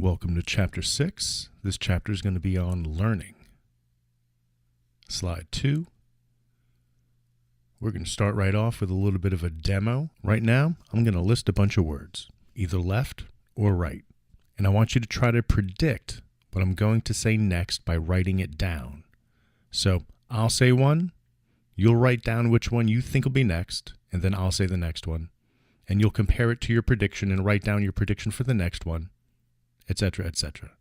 Welcome to Chapter 6. This chapter is going to be on learning. Slide 2. We're going to start right off with a little bit of a demo. Right now, I'm going to list a bunch of words, either left or right. And I want you to try to predict what I'm going to say next by writing it down. So I'll say one, you'll write down which one you think will be next, and then I'll say the next one. And you'll compare it to your prediction and write down your prediction for the next one, etc., etc.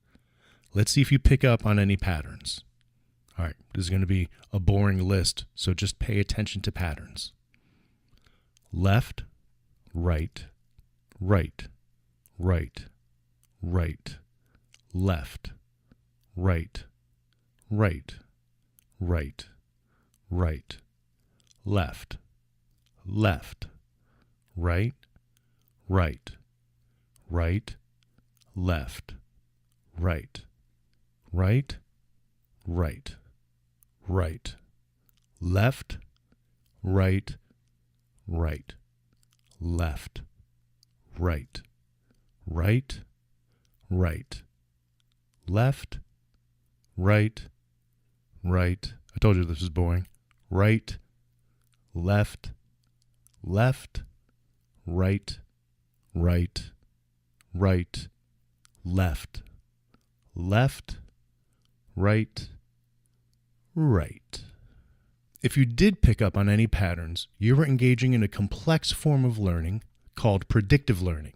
Let's see if you pick up on any patterns. All right, this is going to be a boring list, so just pay attention to patterns. Left, right, right, right, right, left, right, right, right, right, left, left, right, right, right, left, right, right, right, right, left, right, right, left, right, right, right, left, right, right. I told you this is boring. Right, left, left, right, right, right, left, left, right, right. If you did pick up on any patterns, you were engaging in a complex form of learning called predictive learning,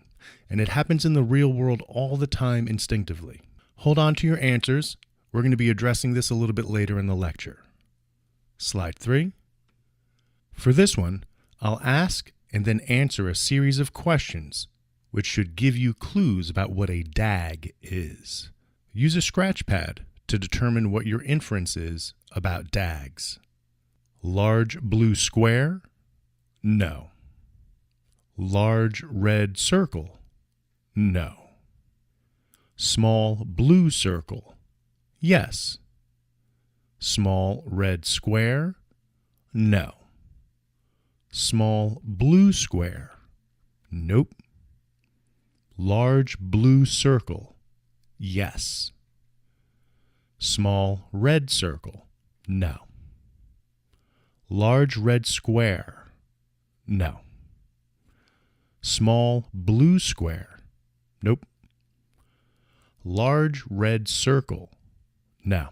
and it happens in the real world all the time instinctively. Hold on to your answers. We're going to be addressing this a little bit later in the lecture. Slide 3. For this one, I'll ask and then answer a series of questions which should give you clues about what a DAG is. Use a scratch pad to determine what your inference is about DAGs. Large blue square? No. Large red circle? No. Small blue circle? Yes. Small red square? No. Small blue square? Nope. Large blue circle? Yes. Small red circle? No. Large red square? No. Small blue square? Nope. Large red circle? No.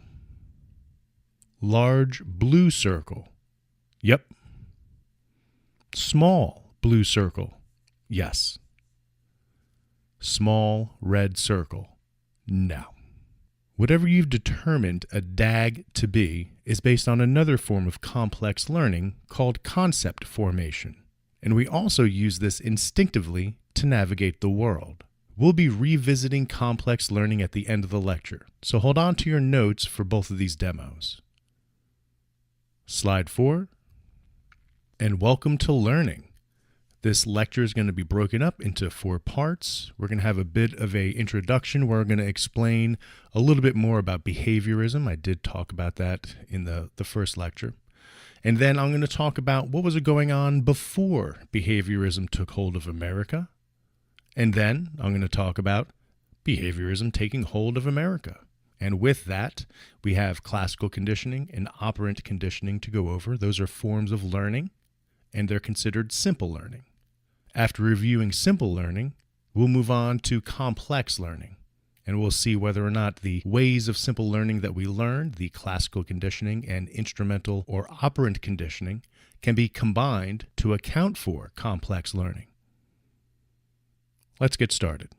Large blue circle? Yep. Small blue circle? Yes. Small red circle? No. Whatever you've determined a DAG to be is based on another form of complex learning called concept formation, and we also use this instinctively to navigate the world. We'll be revisiting complex learning at the end of the lecture, so hold on to your notes for both of these demos. Slide 4. And welcome to learning. This lecture is going to be broken up into 4 parts. We're going to have a bit of an introduction where we're going to explain a little bit more about behaviorism. I did talk about that in the first lecture. And then I'm going to talk about what was going on before behaviorism took hold of America. And then I'm going to talk about behaviorism taking hold of America. And with that, we have classical conditioning and operant conditioning to go over. Those are forms of learning, and they're considered simple learning. After reviewing simple learning, we'll move on to complex learning, and we'll see whether or not the ways of simple learning that we learned, the classical conditioning and instrumental or operant conditioning, can be combined to account for complex learning. Let's get started.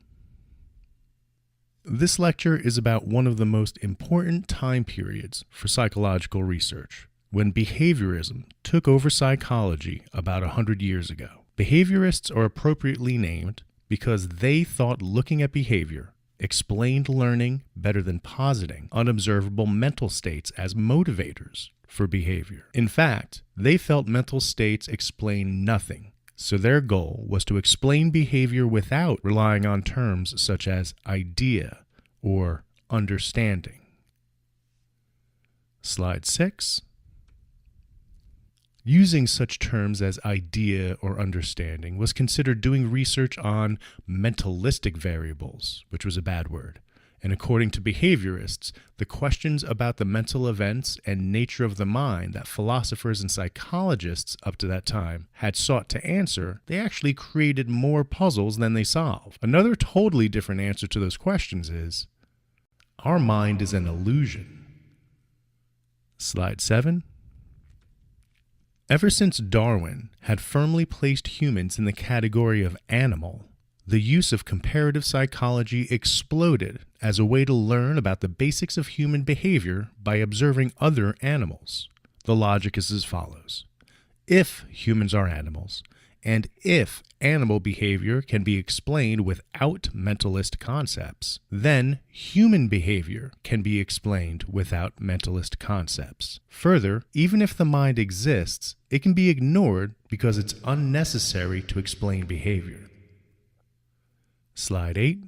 This lecture is about one of the most important time periods for psychological research, when behaviorism took over psychology about 100 years ago. Behaviorists are appropriately named because they thought looking at behavior explained learning better than positing unobservable mental states as motivators for behavior. In fact, they felt mental states explain nothing, so their goal was to explain behavior without relying on terms such as idea or understanding. Slide 6. Using such terms as idea or understanding was considered doing research on mentalistic variables, which was a bad word. And according to behaviorists, the questions about the mental events and nature of the mind that philosophers and psychologists up to that time had sought to answer, they actually created more puzzles than they solved. Another totally different answer to those questions is, our mind is an illusion. Slide 7. Ever since Darwin had firmly placed humans in the category of animal, the use of comparative psychology exploded as a way to learn about the basics of human behavior by observing other animals. The logic is as follows. If humans are animals, and if animal behavior can be explained without mentalist concepts, then human behavior can be explained without mentalist concepts. Further, even if the mind exists, it can be ignored because it's unnecessary to explain behavior. Slide 8.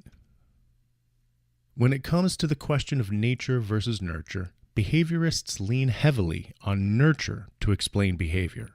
When it comes to the question of nature versus nurture, behaviorists lean heavily on nurture to explain behavior.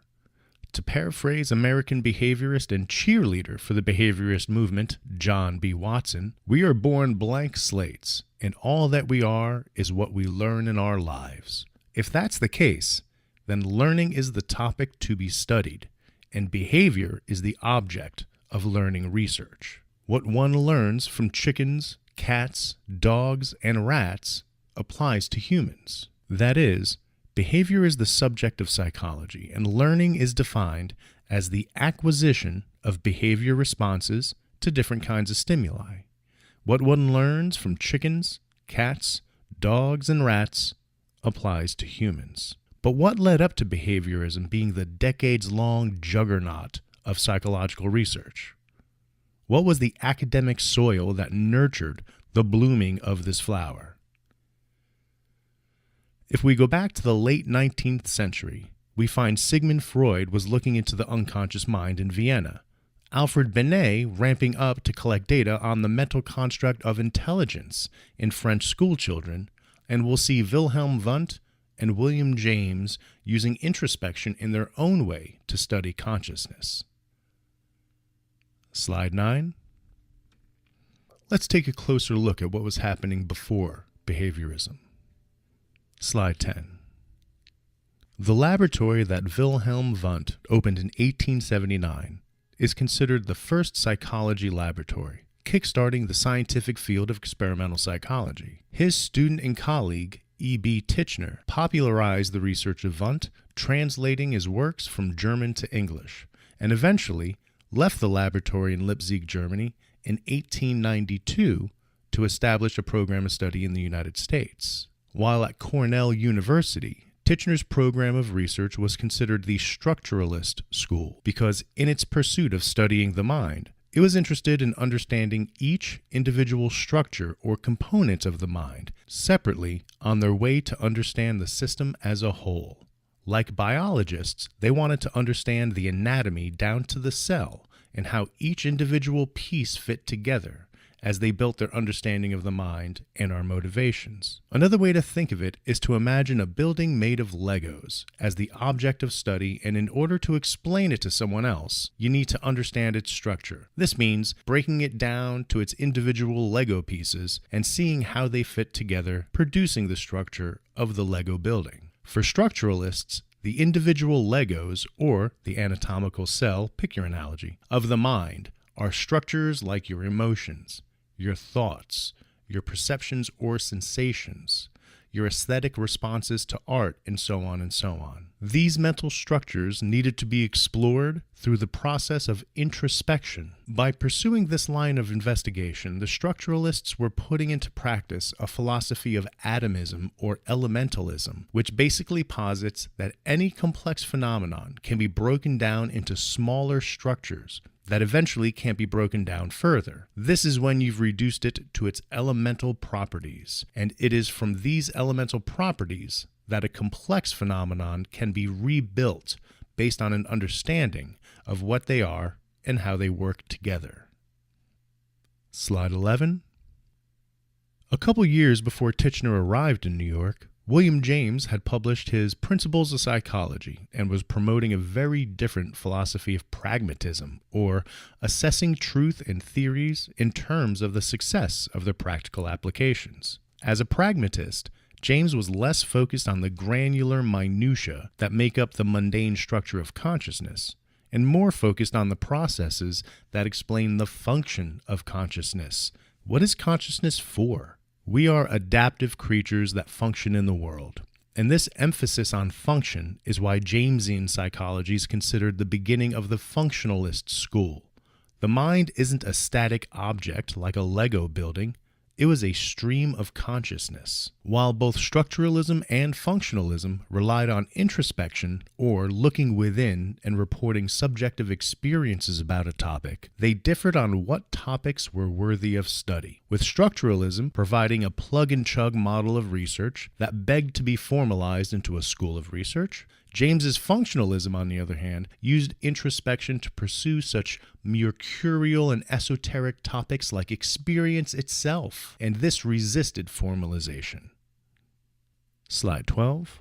To paraphrase American behaviorist and cheerleader for the behaviorist movement, John B. Watson, we are born blank slates, and all that we are is what we learn in our lives. If that's the case, then learning is the topic to be studied, and behavior is the object of learning research. What one learns from chickens, cats, dogs, and rats applies to humans. That is, behavior is the subject of psychology, and learning is defined as the acquisition of behavior responses to different kinds of stimuli. What one learns from chickens, cats, dogs, and rats applies to humans. But what led up to behaviorism being the decades-long juggernaut of psychological research? What was the academic soil that nurtured the blooming of this flower? If we go back to the late 19th century, we find Sigmund Freud was looking into the unconscious mind in Vienna, Alfred Binet ramping up to collect data on the mental construct of intelligence in French schoolchildren, and we'll see Wilhelm Wundt and William James using introspection in their own way to study consciousness. Slide 9. Let's take a closer look at what was happening before behaviorism. Slide 10. The laboratory that Wilhelm Wundt opened in 1879 is considered the first psychology laboratory, kickstarting the scientific field of experimental psychology. His student and colleague, E.B. Titchener, popularized the research of Wundt, translating his works from German to English, and eventually left the laboratory in Leipzig, Germany in 1892 to establish a program of study in the United States. While at Cornell University, Titchener's program of research was considered the structuralist school because in its pursuit of studying the mind, it was interested in understanding each individual structure or component of the mind separately on their way to understand the system as a whole. Like biologists, they wanted to understand the anatomy down to the cell and how each individual piece fit together as they built their understanding of the mind and our motivations. Another way to think of it is to imagine a building made of Legos as the object of study, and in order to explain it to someone else, you need to understand its structure. This means breaking it down to its individual Lego pieces and seeing how they fit together, producing the structure of the Lego building. For structuralists, the individual Legos, or the anatomical cell, pick your analogy, of the mind are structures like your emotions, your thoughts, your perceptions or sensations, your aesthetic responses to art, and so on and so on. These mental structures needed to be explored through the process of introspection. By pursuing this line of investigation, the structuralists were putting into practice a philosophy of atomism or elementalism, which basically posits that any complex phenomenon can be broken down into smaller structures that eventually can't be broken down further. This is when you've reduced it to its elemental properties, and it is from these elemental properties that a complex phenomenon can be rebuilt based on an understanding of what they are and how they work together. Slide 11. A couple years before Titchener arrived in New York, William James had published his Principles of Psychology and was promoting a very different philosophy of pragmatism, or assessing truth and theories in terms of the success of their practical applications. As a pragmatist, James was less focused on the granular minutiae that make up the mundane structure of consciousness, and more focused on the processes that explain the function of consciousness. What is consciousness for? We are adaptive creatures that function in the world, and this emphasis on function is why Jamesian psychology is considered the beginning of the functionalist school. The mind isn't a static object like a Lego building. It was a stream of consciousness. While both structuralism and functionalism relied on introspection, or looking within and reporting subjective experiences about a topic, they differed on what topics were worthy of study, with structuralism providing a plug-and-chug model of research that begged to be formalized into a school of research. James's functionalism, on the other hand, used introspection to pursue such mercurial and esoteric topics like experience itself, and this resisted formalization. Slide 12.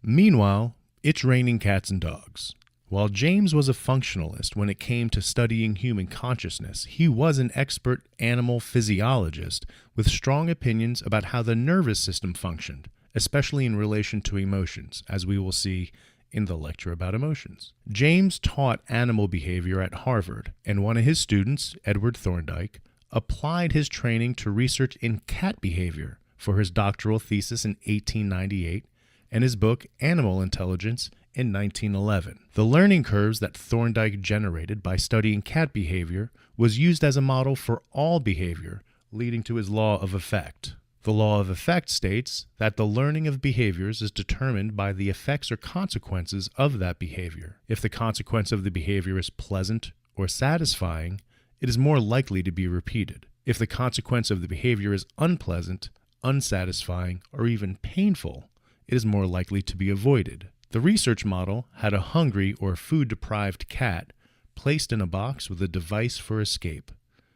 Meanwhile, it's raining cats and dogs. While James was a functionalist when it came to studying human consciousness, he was an expert animal physiologist with strong opinions about how the nervous system functioned, especially in relation to emotions, as we will see in the lecture about emotions. James taught animal behavior at Harvard, and one of his students, Edward Thorndike, applied his training to research in cat behavior for his doctoral thesis in 1898 and his book Animal Intelligence in 1911. The learning curves that Thorndike generated by studying cat behavior was used as a model for all behavior, leading to his law of effect. The law of effect states that the learning of behaviors is determined by the effects or consequences of that behavior. If the consequence of the behavior is pleasant or satisfying, it is more likely to be repeated. If the consequence of the behavior is unpleasant, unsatisfying, or even painful, it is more likely to be avoided. The research model had a hungry or food-deprived cat placed in a box with a device for escape.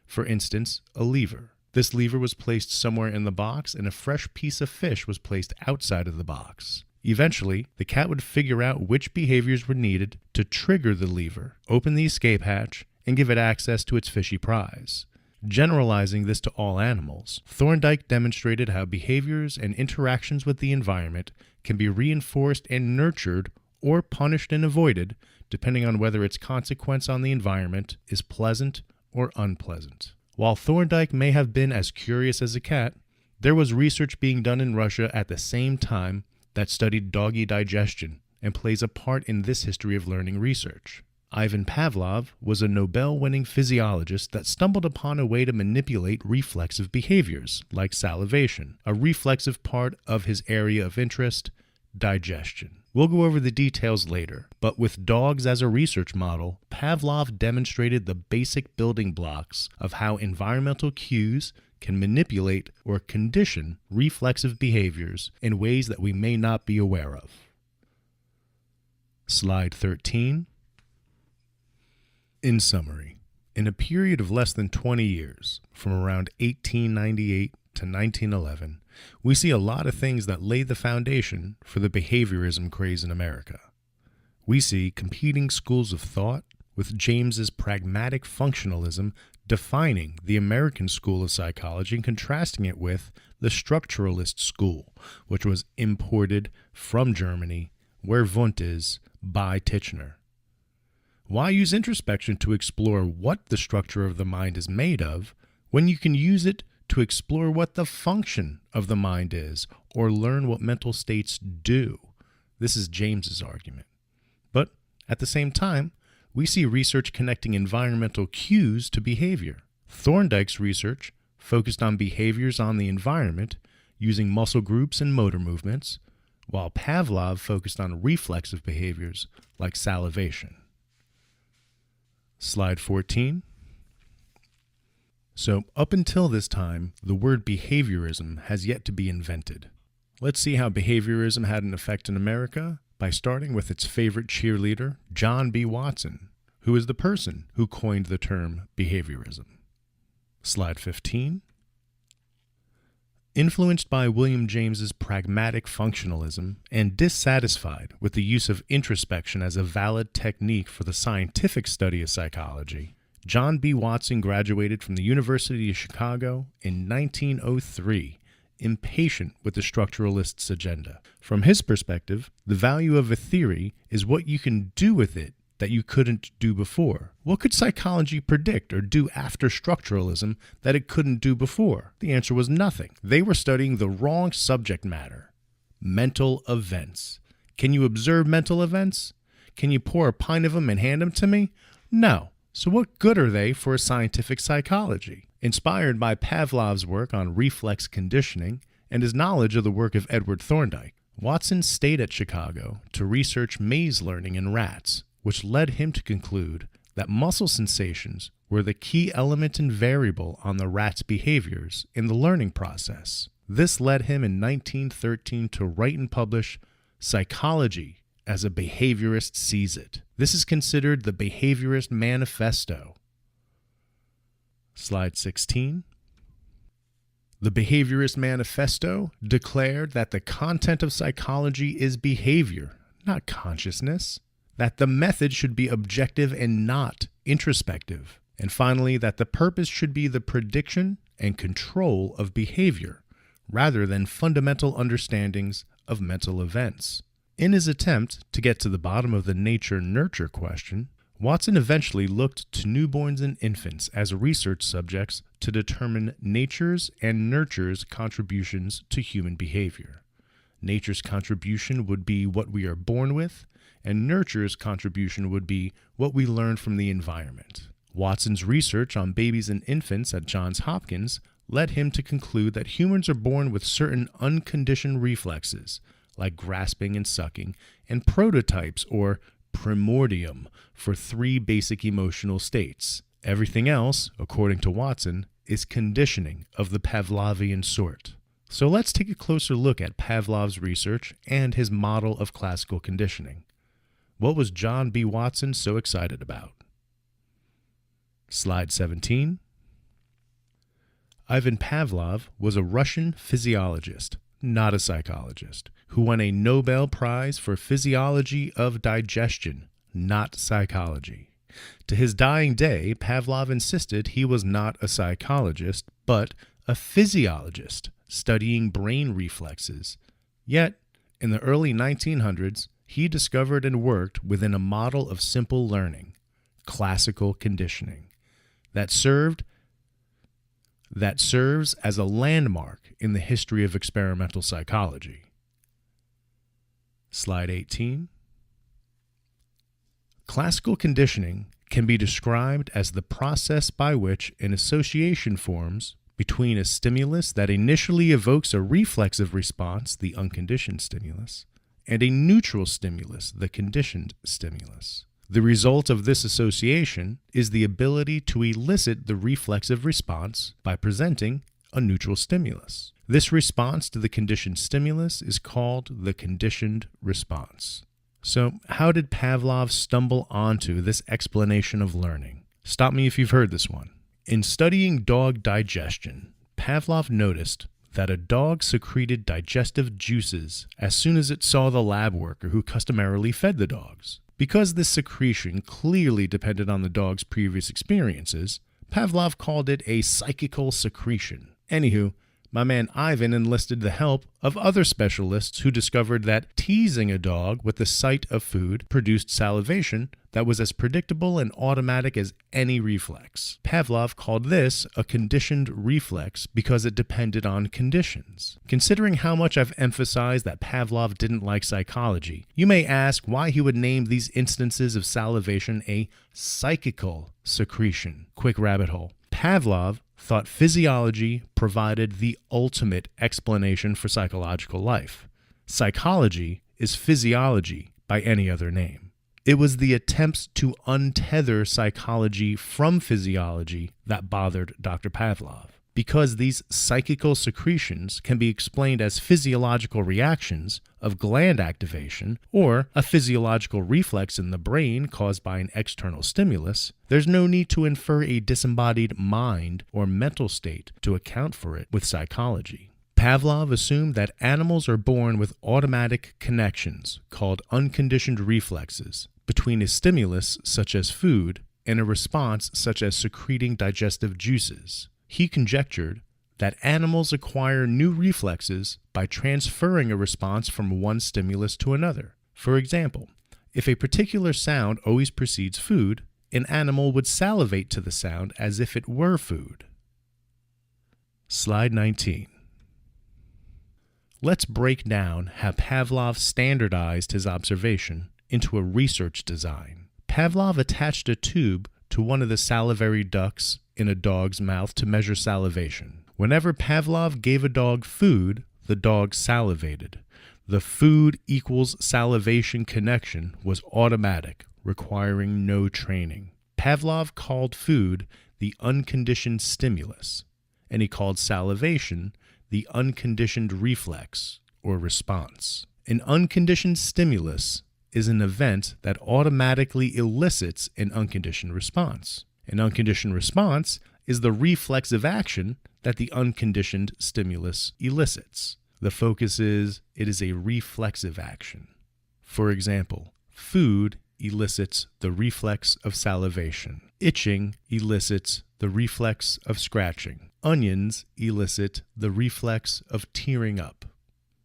For instance, a lever. This lever was placed somewhere in the box, and a fresh piece of fish was placed outside of the box. Eventually, the cat would figure out which behaviors were needed to trigger the lever, open the escape hatch, and give it access to its fishy prize. Generalizing this to all animals, Thorndike demonstrated how behaviors and interactions with the environment can be reinforced and nurtured or punished and avoided, depending on whether its consequence on the environment is pleasant or unpleasant. While Thorndike may have been as curious as a cat, there was research being done in Russia at the same time that studied doggy digestion and plays a part in this history of learning research. Ivan Pavlov was a Nobel-winning physiologist that stumbled upon a way to manipulate reflexive behaviors, like salivation, a reflexive part of his area of interest, digestion. We'll go over the details later, but with dogs as a research model, Pavlov demonstrated the basic building blocks of how environmental cues can manipulate or condition reflexive behaviors in ways that we may not be aware of. Slide 13. In summary, in a period of less than 20 years, from around 1898 to 1911, we see a lot of things that laid the foundation for the behaviorism craze in America. We see competing schools of thought, with James's pragmatic functionalism defining the American school of psychology and contrasting it with the structuralist school, which was imported from Germany, where Wundt is, by Titchener. Why use introspection to explore what the structure of the mind is made of, when you can use it to explore what the function of the mind is, or learn what mental states do? This is James's argument. But at the same time, we see research connecting environmental cues to behavior. Thorndike's research focused on behaviors on the environment using muscle groups and motor movements, while Pavlov focused on reflexive behaviors like salivation. Slide 14. So, up until this time, the word behaviorism has yet to be invented. Let's see how behaviorism had an effect in America by starting with its favorite cheerleader, John B. Watson, who is the person who coined the term behaviorism. Slide 15. Influenced by William James's pragmatic functionalism and dissatisfied with the use of introspection as a valid technique for the scientific study of psychology, John B. Watson graduated from the University of Chicago in 1903, impatient with the structuralists' agenda. From his perspective, the value of a theory is what you can do with it that you couldn't do before. What could psychology predict or do after structuralism that it couldn't do before? The answer was nothing. They were studying the wrong subject matter. Mental events. Can you observe mental events? Can you pour a pint of them and hand them to me? No. So what good are they for a scientific psychology? Inspired by Pavlov's work on reflex conditioning and his knowledge of the work of Edward Thorndike, Watson stayed at Chicago to research maze learning in rats, which led him to conclude that muscle sensations were the key element and variable on the rat's behaviors in the learning process. This led him in 1913 to write and publish Psychology as a Behaviorist Sees It. This is considered the Behaviorist Manifesto. Slide 16. The Behaviorist Manifesto declared that the content of psychology is behavior, not consciousness, that the method should be objective and not introspective, and finally that the purpose should be the prediction and control of behavior, rather than fundamental understandings of mental events. In his attempt to get to the bottom of the nature-nurture question, Watson eventually looked to newborns and infants as research subjects to determine nature's and nurture's contributions to human behavior. Nature's contribution would be what we are born with, and nurture's contribution would be what we learn from the environment. Watson's research on babies and infants at Johns Hopkins led him to conclude that humans are born with certain unconditioned reflexes, like grasping and sucking, and prototypes or primordium for 3 basic emotional states. Everything else, according to Watson, is conditioning of the Pavlovian sort. So let's take a closer look at Pavlov's research and his model of classical conditioning. What was John B. Watson so excited about? Slide 17. Ivan Pavlov was a Russian physiologist, not a psychologist, who won a Nobel Prize for Physiology of Digestion, not psychology. To his dying day, Pavlov insisted he was not a psychologist, but a physiologist studying brain reflexes. Yet, in the early 1900s, he discovered and worked within a model of simple learning, classical conditioning, that serves as a landmark in the history of experimental psychology. Slide 18. Classical conditioning can be described as the process by which an association forms between a stimulus that initially evokes a reflexive response, the unconditioned stimulus, and a neutral stimulus, the conditioned stimulus. The result of this association is the ability to elicit the reflexive response by presenting a neutral stimulus. This response to the conditioned stimulus is called the conditioned response. So, how did Pavlov stumble onto this explanation of learning? Stop me if you've heard this one. In studying dog digestion, Pavlov noticed that a dog secreted digestive juices as soon as it saw the lab worker who customarily fed the dogs. Because this secretion clearly depended on the dog's previous experiences, Pavlov called it a psychical secretion. Anywho, my man Ivan enlisted the help of other specialists who discovered that teasing a dog with the sight of food produced salivation that was as predictable and automatic as any reflex. Pavlov called this a conditioned reflex because it depended on conditions. Considering how much I've emphasized that Pavlov didn't like psychology, you may ask why he would name these instances of salivation a psychical secretion. Quick rabbit hole. Pavlov thought physiology provided the ultimate explanation for psychological life. Psychology is physiology by any other name. It was the attempts to untether psychology from physiology that bothered Dr. Pavlov. Because these psychical secretions can be explained as physiological reactions of gland activation or a physiological reflex in the brain caused by an external stimulus, there's no need to infer a disembodied mind or mental state to account for it with psychology. Pavlov assumed that animals are born with automatic connections, called unconditioned reflexes, between a stimulus such as food and a response such as secreting digestive juices. He conjectured that animals acquire new reflexes by transferring a response from one stimulus to another. For example, if a particular sound always precedes food, an animal would salivate to the sound as if it were food. Slide 19. Let's break down how Pavlov standardized his observation into a research design. Pavlov attached a tube to one of the salivary ducts in a dog's mouth to measure salivation. Whenever Pavlov gave a dog food, the dog salivated. The food equals salivation connection was automatic, requiring no training. Pavlov called food the unconditioned stimulus, and he called salivation the unconditioned reflex or response. An unconditioned stimulus is an event that automatically elicits an unconditioned response. An unconditioned response is the reflexive action that the unconditioned stimulus elicits. The focus is, it is a reflexive action. For example, food elicits the reflex of salivation. Itching elicits the reflex of scratching. Onions elicit the reflex of tearing up.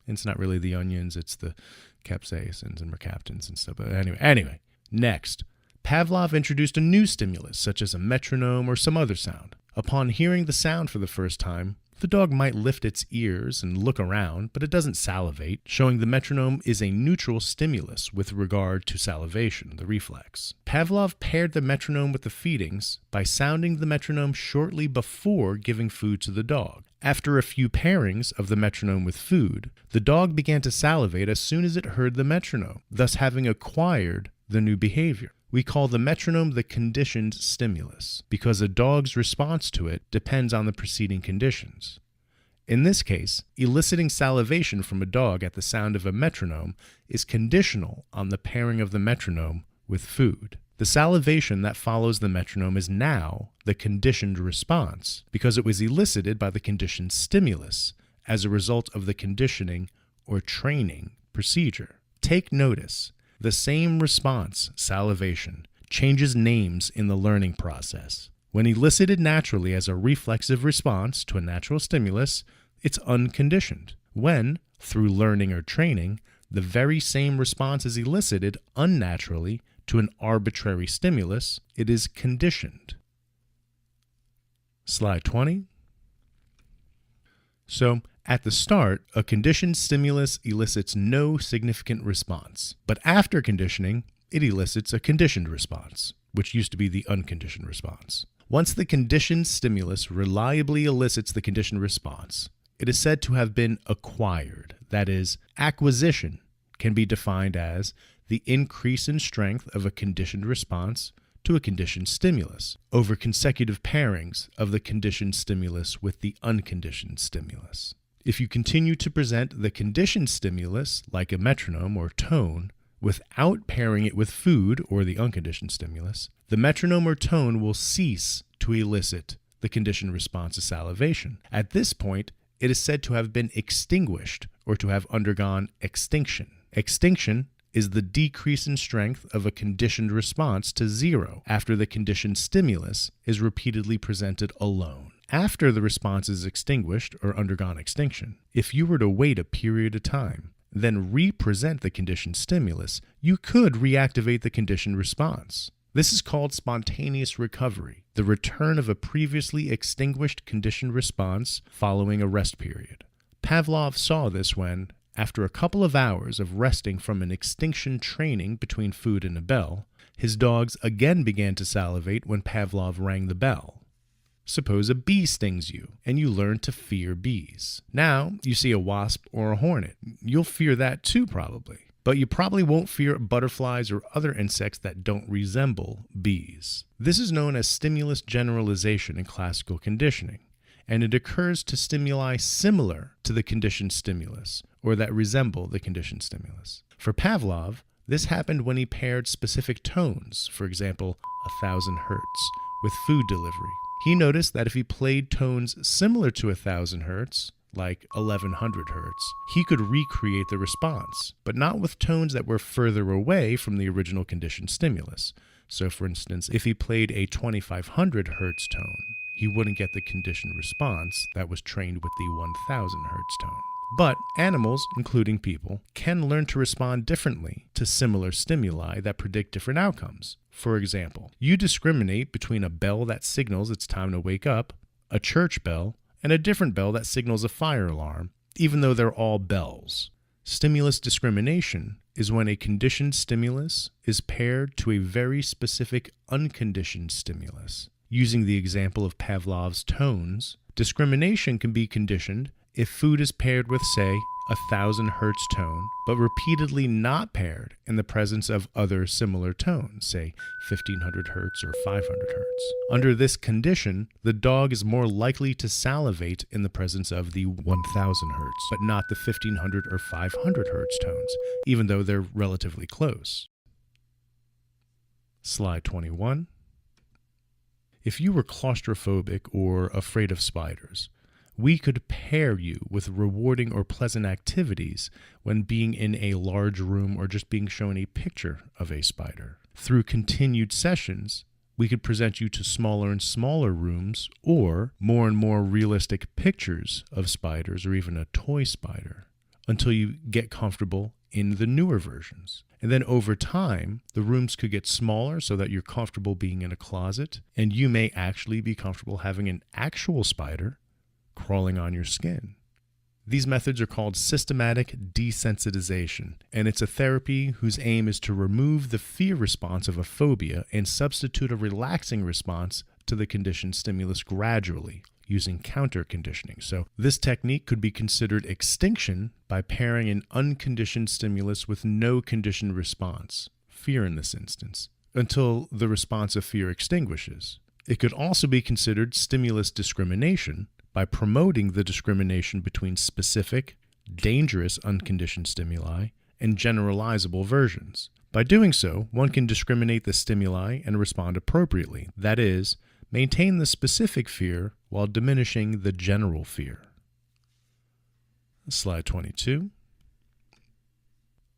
And it's not really the onions, it's the capsaicins and mercaptans and stuff. But anyway, next, Pavlov introduced a new stimulus, such as a metronome or some other sound. Upon hearing the sound for the first time, the dog might lift its ears and look around, but it doesn't salivate, showing the metronome is a neutral stimulus with regard to salivation, the reflex. Pavlov paired the metronome with the feedings by sounding the metronome shortly before giving food to the dog. After a few pairings of the metronome with food, the dog began to salivate as soon as it heard the metronome, thus having acquired the new behavior. We call the metronome the conditioned stimulus because a dog's response to it depends on the preceding conditions. In this case, eliciting salivation from a dog at the sound of a metronome is conditional on the pairing of the metronome with food. The salivation that follows the metronome is now the conditioned response because it was elicited by the conditioned stimulus as a result of the conditioning or training procedure. Take notice. The same response, salivation, changes names in the learning process. When elicited naturally as a reflexive response to a natural stimulus, it's unconditioned. When, through learning or training, the very same response is elicited unnaturally to an arbitrary stimulus, it is conditioned. Slide 20. So, at the start, a conditioned stimulus elicits no significant response, but after conditioning, it elicits a conditioned response, which used to be the unconditioned response. Once the conditioned stimulus reliably elicits the conditioned response, it is said to have been acquired. That is, acquisition can be defined as the increase in strength of a conditioned response to a conditioned stimulus over consecutive pairings of the conditioned stimulus with the unconditioned stimulus. If you continue to present the conditioned stimulus, like a metronome or tone, without pairing it with food or the unconditioned stimulus, the metronome or tone will cease to elicit the conditioned response to salivation. At this point, it is said to have been extinguished or to have undergone extinction. Extinction is the decrease in strength of a conditioned response to zero after the conditioned stimulus is repeatedly presented alone. After the response is extinguished or undergone extinction, if you were to wait a period of time, then re-present the conditioned stimulus, you could reactivate the conditioned response. This is called spontaneous recovery, the return of a previously extinguished conditioned response following a rest period. Pavlov saw this when, after a couple of hours of resting from an extinction training between food and a bell, his dogs again began to salivate when Pavlov rang the bell. Suppose a bee stings you, and you learn to fear bees. Now, you see a wasp or a hornet. You'll fear that too, probably. But you probably won't fear butterflies or other insects that don't resemble bees. This is known as stimulus generalization in classical conditioning, and it occurs to stimuli similar to the conditioned stimulus, or that resemble the conditioned stimulus. For Pavlov, this happened when he paired specific tones, for example, 1,000 hertz, with food delivery. He noticed that if he played tones similar to 1,000 hertz, like 1100 hertz, he could recreate the response, but not with tones that were further away from the original conditioned stimulus. So for instance, if he played a 2500 hertz tone, he wouldn't get the conditioned response that was trained with the 1000 hertz tone. But animals, including people, can learn to respond differently to similar stimuli that predict different outcomes. For example, you discriminate between a bell that signals it's time to wake up, a church bell, and a different bell that signals a fire alarm, even though they're all bells. Stimulus discrimination is when a conditioned stimulus is paired to a very specific unconditioned stimulus. Using the example of Pavlov's tones, discrimination can be conditioned if food is paired with, say, 1000 hertz tone, but repeatedly not paired in the presence of other similar tones, say 1500 hertz or 500 hertz. Under this condition, the dog is more likely to salivate in the presence of the 1000 hertz, but not the 1500 or 500 hertz tones, even though they're relatively close. Slide 21. If you were claustrophobic or afraid of spiders, we could pair you with rewarding or pleasant activities when being in a large room or just being shown a picture of a spider. Through continued sessions, we could present you to smaller and smaller rooms or more and more realistic pictures of spiders or even a toy spider until you get comfortable in the newer versions. And then over time, the rooms could get smaller so that you're comfortable being in a closet, and you may actually be comfortable having an actual spider crawling on your skin. These methods are called systematic desensitization, and it's a therapy whose aim is to remove the fear response of a phobia and substitute a relaxing response to the conditioned stimulus gradually, using counter-conditioning. So this technique could be considered extinction by pairing an unconditioned stimulus with no conditioned response, fear in this instance, until the response of fear extinguishes. It could also be considered stimulus discrimination by promoting the discrimination between specific, dangerous unconditioned stimuli and generalizable versions. By doing so, one can discriminate the stimuli and respond appropriately, that is, maintain the specific fear while diminishing the general fear. Slide 22.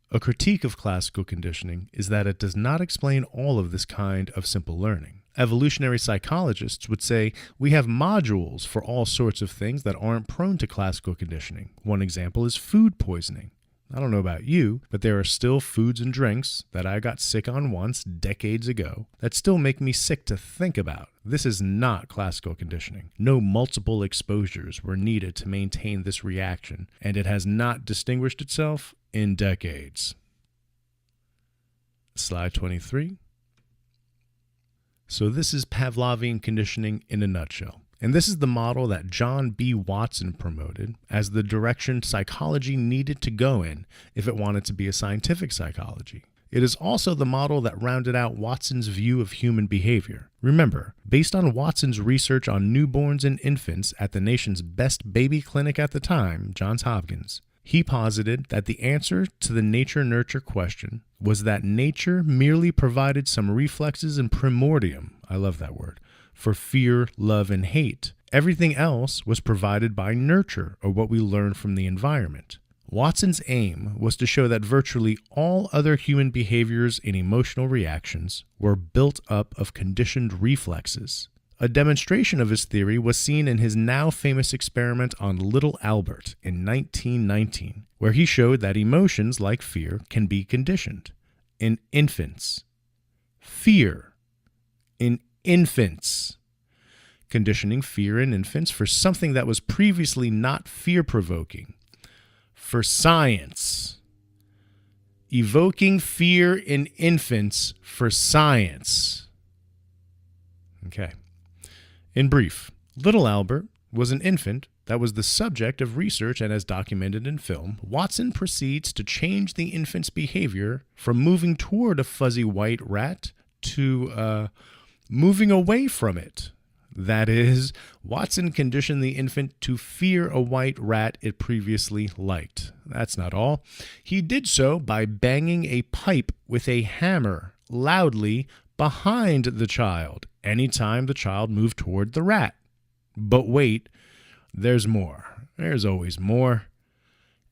A critique of classical conditioning is that it does not explain all of this kind of simple learning. Evolutionary psychologists would say we have modules for all sorts of things that aren't prone to classical conditioning. One example is food poisoning. I don't know about you, but there are still foods and drinks that I got sick on once decades ago that still make me sick to think about. This is not classical conditioning. No multiple exposures were needed to maintain this reaction, and it has not distinguished itself in decades. Slide 23. So this is Pavlovian conditioning in a nutshell. And this is the model that John B. Watson promoted as the direction psychology needed to go in if it wanted to be a scientific psychology. It is also the model that rounded out Watson's view of human behavior. Remember, based on Watson's research on newborns and infants at the nation's best baby clinic at the time, Johns Hopkins, he posited that the answer to the nature-nurture question was that nature merely provided some reflexes and primordium, I love that word, for fear, love, and hate. Everything else was provided by nurture, or what we learn from the environment. Watson's aim was to show that virtually all other human behaviors and emotional reactions were built up of conditioned reflexes. A demonstration of his theory was seen in his now famous experiment on little Albert in 1919, where he showed that emotions like fear can be conditioned in infants. Fear in infants. Conditioning fear in infants for something that was previously not fear-provoking. For science. Evoking fear in infants for science. Okay. In brief, little Albert was an infant that was the subject of research, and as documented in film, Watson proceeds to change the infant's behavior from moving toward a fuzzy white rat to moving away from it. That is, Watson conditioned the infant to fear a white rat it previously liked. That's not all. He did so by banging a pipe with a hammer loudly behind the child anytime the child moved toward the rat. But wait, There's more. There's always more.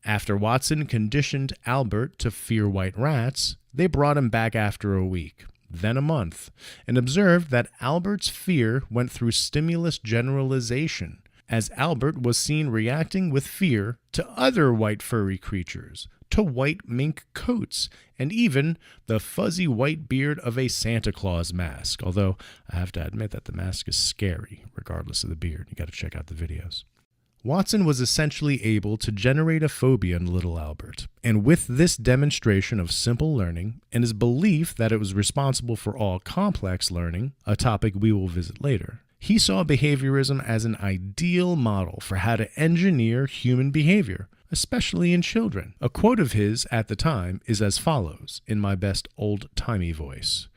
After Watson conditioned Albert to fear white rats, they brought him back after a week, then a month, and observed that Albert's fear went through stimulus generalization, as Albert was seen reacting with fear to other white furry creatures, to white mink coats, and even the fuzzy white beard of a Santa Claus mask, although I have to admit that the mask is scary, regardless of the beard. You got to check out the videos. Watson was essentially able to generate a phobia in little Albert, and with this demonstration of simple learning and his belief that it was responsible for all complex learning, a topic we will visit later, he saw behaviorism as an ideal model for how to engineer human behavior, especially in children. A quote of his at the time is as follows, in my best old-timey voice.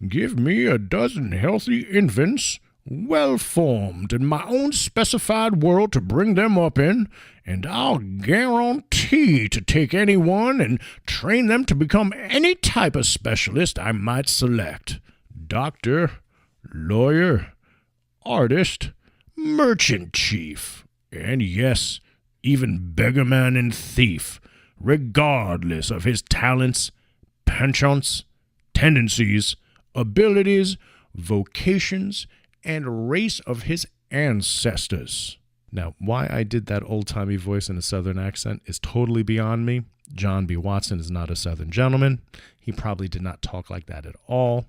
"Give me a dozen healthy infants, well-formed in my own specified world to bring them up in, and I'll guarantee to take anyone and train them to become any type of specialist I might select. Doctor, lawyer, artist, merchant chief, and yes, even beggarman and thief, regardless of his talents, penchants, tendencies, abilities, vocations, and race of his ancestors." Now, why I did that old-timey voice in a Southern accent is totally beyond me. John B. Watson is not a Southern gentleman. He probably did not talk like that at all.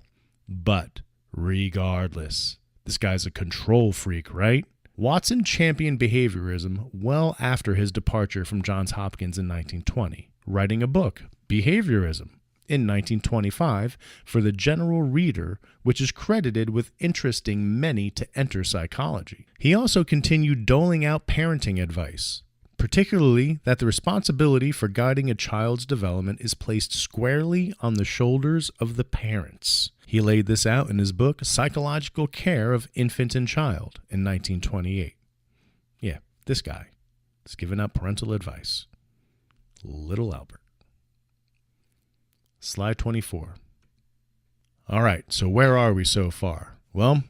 But regardless, this guy's a control freak, right? Watson championed behaviorism well after his departure from Johns Hopkins in 1920, writing a book, Behaviorism, in 1925 for the general reader, which is credited with interesting many to enter psychology. He also continued doling out parenting advice, particularly that the responsibility for guiding a child's development is placed squarely on the shoulders of the parents. He laid this out in his book, Psychological Care of Infant and Child, in 1928. Yeah, this guy is giving out parental advice. Little Albert. Slide 24. All right, so where are we so far? Well,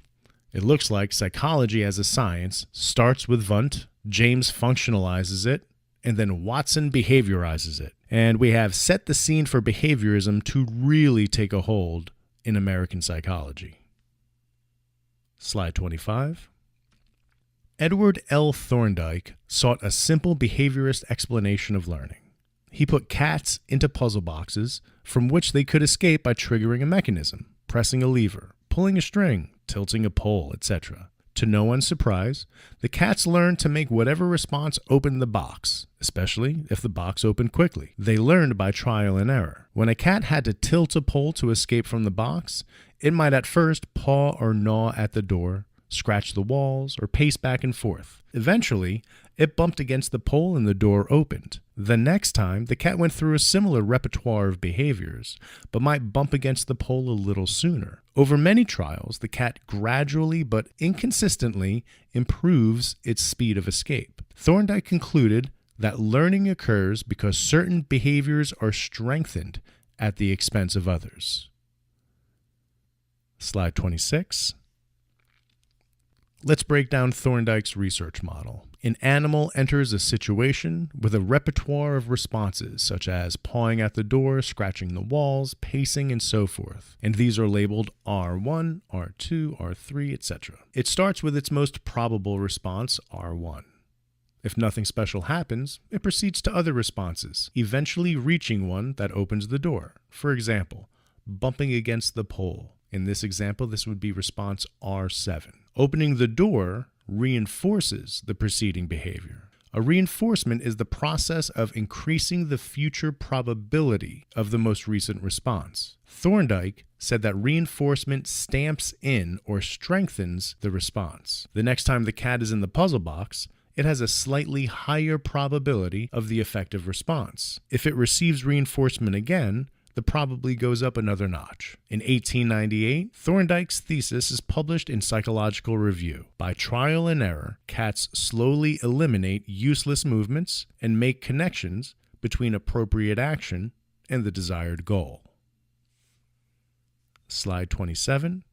it looks like psychology as a science starts with Wundt, James functionalizes it, and then Watson behaviorizes it. And we have set the scene for behaviorism to really take a hold in American psychology. Slide 25. Edward L. Thorndike sought a simple behaviorist explanation of learning. He put cats into puzzle boxes from which they could escape by triggering a mechanism, pressing a lever, pulling a string, tilting a pole, etc. To no one's surprise, the cats learned to make whatever response opened the box, especially if the box opened quickly. They learned by trial and error. When a cat had to tilt a pole to escape from the box, it might at first paw or gnaw at the door, scratch the walls, or pace back and forth. Eventually, it bumped against the pole and the door opened. The next time, the cat went through a similar repertoire of behaviors, but might bump against the pole a little sooner. Over many trials, the cat gradually but inconsistently improves its speed of escape. Thorndike concluded that learning occurs because certain behaviors are strengthened at the expense of others. Slide 26. Let's break down Thorndike's research model. An animal enters a situation with a repertoire of responses, such as pawing at the door, scratching the walls, pacing, and so forth. And these are labeled R1, R2, R3, etc. It starts with its most probable response, R1. If nothing special happens, it proceeds to other responses, eventually reaching one that opens the door. For example, bumping against the pole. In this example, this would be response R7. Opening the door reinforces the preceding behavior. A reinforcement is the process of increasing the future probability of the most recent response. Thorndike said that reinforcement stamps in or strengthens the response. The next time the cat is in the puzzle box, it has a slightly higher probability of the effective response. If it receives reinforcement again, the probability goes up another notch. In 1898, Thorndike's thesis is published in Psychological Review. By trial and error, cats slowly eliminate useless movements and make connections between appropriate action and the desired goal. Slide 27.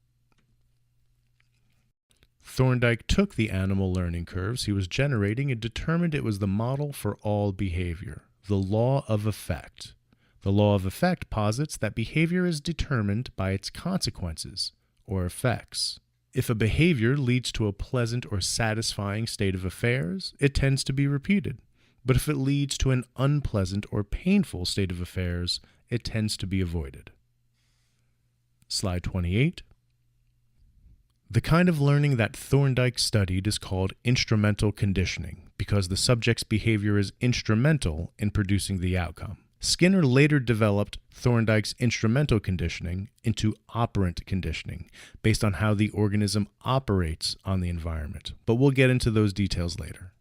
Thorndike took the animal learning curves he was generating and determined it was the model for all behavior, the law of effect. The law of effect posits that behavior is determined by its consequences, or effects. If a behavior leads to a pleasant or satisfying state of affairs, it tends to be repeated. But if it leads to an unpleasant or painful state of affairs, it tends to be avoided. Slide 28. The kind of learning that Thorndike studied is called instrumental conditioning because the subject's behavior is instrumental in producing the outcome. Skinner later developed Thorndike's instrumental conditioning into operant conditioning based on how the organism operates on the environment, but we'll get into those details later.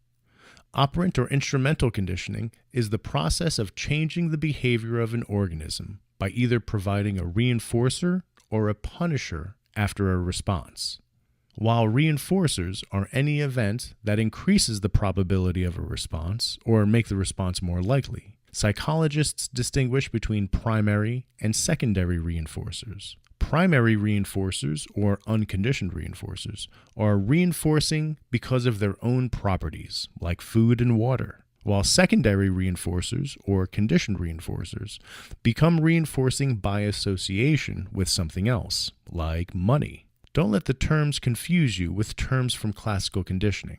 Operant or instrumental conditioning is the process of changing the behavior of an organism by either providing a reinforcer or a punisher after a response. While reinforcers are any event that increases the probability of a response or make the response more likely, psychologists distinguish between primary and secondary reinforcers. Primary reinforcers, or unconditioned reinforcers, are reinforcing because of their own properties, like food and water, while secondary reinforcers, or conditioned reinforcers, become reinforcing by association with something else, like money. Don't let the terms confuse you with terms from classical conditioning.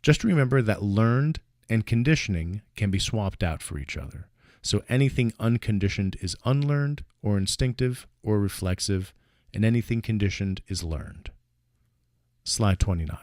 Just remember that learned and conditioning can be swapped out for each other. So anything unconditioned is unlearned, or instinctive, or reflexive, and anything conditioned is learned. Slide 29.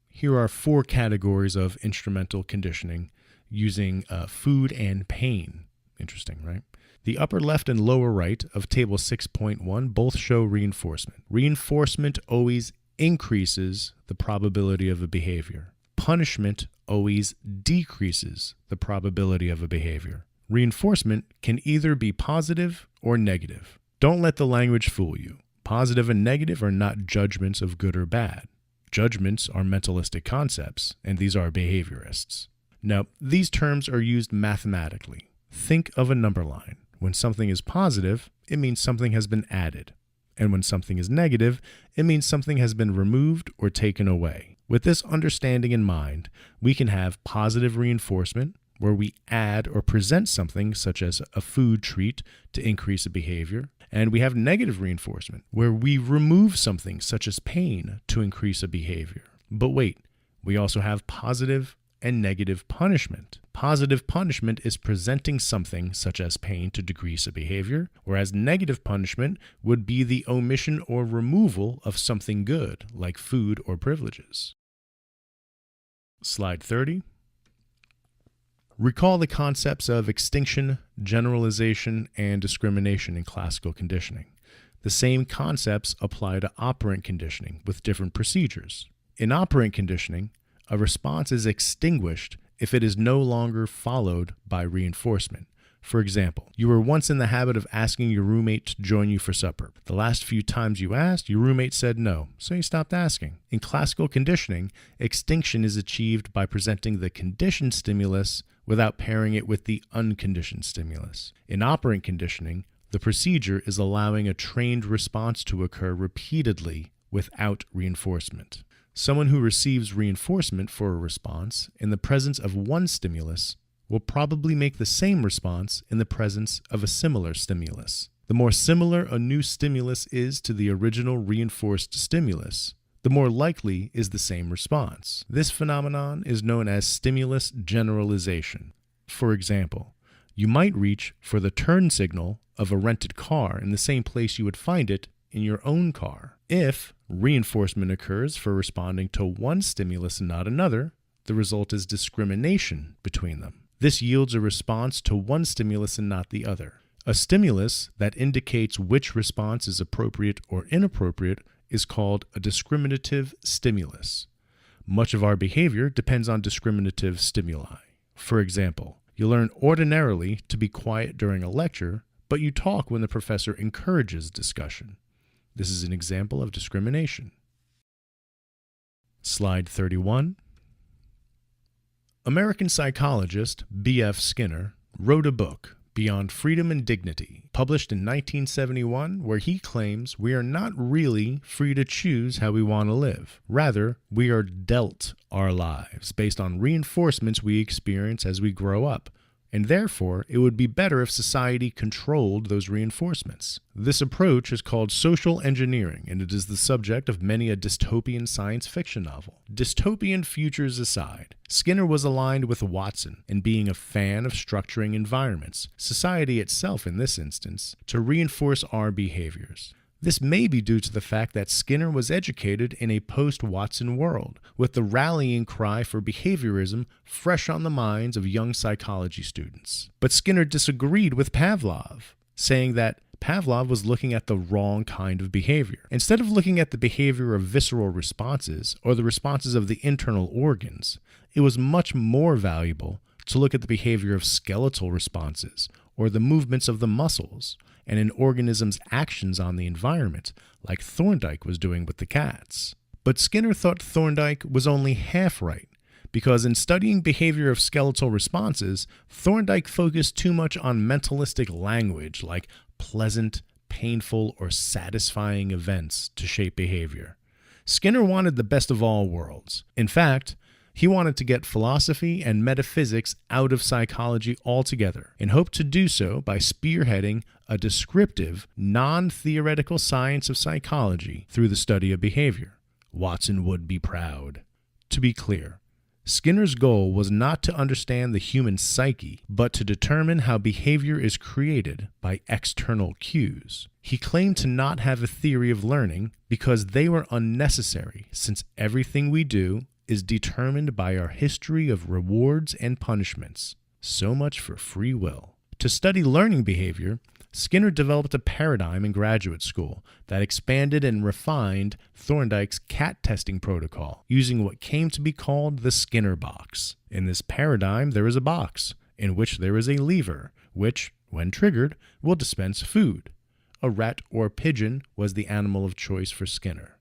Here are 4 categories of instrumental conditioning using food and pain. Interesting, right? The upper left and lower right of Table 6.1 both show reinforcement. Reinforcement always increases the probability of a behavior. Punishment always decreases the probability of a behavior. Reinforcement can either be positive or negative. Don't let the language fool you. Positive and negative are not judgments of good or bad. Judgments are mentalistic concepts, and these are behaviorists. Now, these terms are used mathematically. Think of a number line. When something is positive, it means something has been added. And when something is negative, it means something has been removed or taken away. With this understanding in mind, we can have positive reinforcement, where we add or present something such as a food treat to increase a behavior, and we have negative reinforcement, where we remove something such as pain to increase a behavior. But wait, we also have positive and negative punishment. Positive punishment is presenting something such as pain to decrease a behavior, whereas negative punishment would be the omission or removal of something good, like food or privileges. Slide 30. Recall the concepts of extinction, generalization, and discrimination in classical conditioning. The same concepts apply to operant conditioning with different procedures. In operant conditioning, a response is extinguished if it is no longer followed by reinforcement. For example, you were once in the habit of asking your roommate to join you for supper. The last few times you asked, your roommate said no, so you stopped asking. In classical conditioning, extinction is achieved by presenting the conditioned stimulus without pairing it with the unconditioned stimulus. In operant conditioning, the procedure is allowing a trained response to occur repeatedly without reinforcement. Someone who receives reinforcement for a response in the presence of one stimulus will probably make the same response in the presence of a similar stimulus. The more similar a new stimulus is to the original reinforced stimulus, the more likely is the same response. This phenomenon is known as stimulus generalization. For example, you might reach for the turn signal of a rented car in the same place you would find it in your own car. If reinforcement occurs for responding to one stimulus and not another, the result is discrimination between them. This yields a response to one stimulus and not the other. A stimulus that indicates which response is appropriate or inappropriate is called a discriminative stimulus. Much of our behavior depends on discriminative stimuli. For example, you learn ordinarily to be quiet during a lecture, but you talk when the professor encourages discussion. This is an example of discrimination. Slide 31. American psychologist B.F. Skinner wrote a book, Beyond Freedom and Dignity, published in 1971, where he claims we are not really free to choose how we want to live. Rather, we are dealt our lives based on reinforcements we experience as we grow up, and therefore it would be better if society controlled those reinforcements. This approach is called social engineering, and it is the subject of many a dystopian science fiction novel. Dystopian futures aside, Skinner was aligned with Watson in being a fan of structuring environments, society itself in this instance, to reinforce our behaviors. This may be due to the fact that Skinner was educated in a post-Watson world, with the rallying cry for behaviorism fresh on the minds of young psychology students. But Skinner disagreed with Pavlov, saying that Pavlov was looking at the wrong kind of behavior. Instead of looking at the behavior of visceral responses or the responses of the internal organs, it was much more valuable to look at the behavior of skeletal responses or the movements of the muscles and an organism's actions on the environment, like Thorndike was doing with the cats. But Skinner thought Thorndike was only half right, because in studying behavior of skeletal responses, Thorndike focused too much on mentalistic language like pleasant, painful, or satisfying events to shape behavior. Skinner wanted the best of all worlds. In fact, he wanted to get philosophy and metaphysics out of psychology altogether, and hoped to do so by spearheading a descriptive, non-theoretical science of psychology through the study of behavior. Watson would be proud. To be clear, Skinner's goal was not to understand the human psyche, but to determine how behavior is created by external cues. He claimed to not have a theory of learning because they were unnecessary, since everything we do is determined by our history of rewards and punishments. So much for free will. To study learning behavior, Skinner developed a paradigm in graduate school that expanded and refined Thorndike's cat testing protocol, using what came to be called the Skinner box. In this paradigm, there is a box, in which there is a lever, which, when triggered, will dispense food. A rat or pigeon was the animal of choice for Skinner.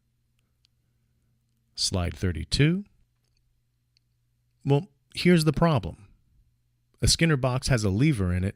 Slide 32. Well, here's the problem. A Skinner box has a lever in it,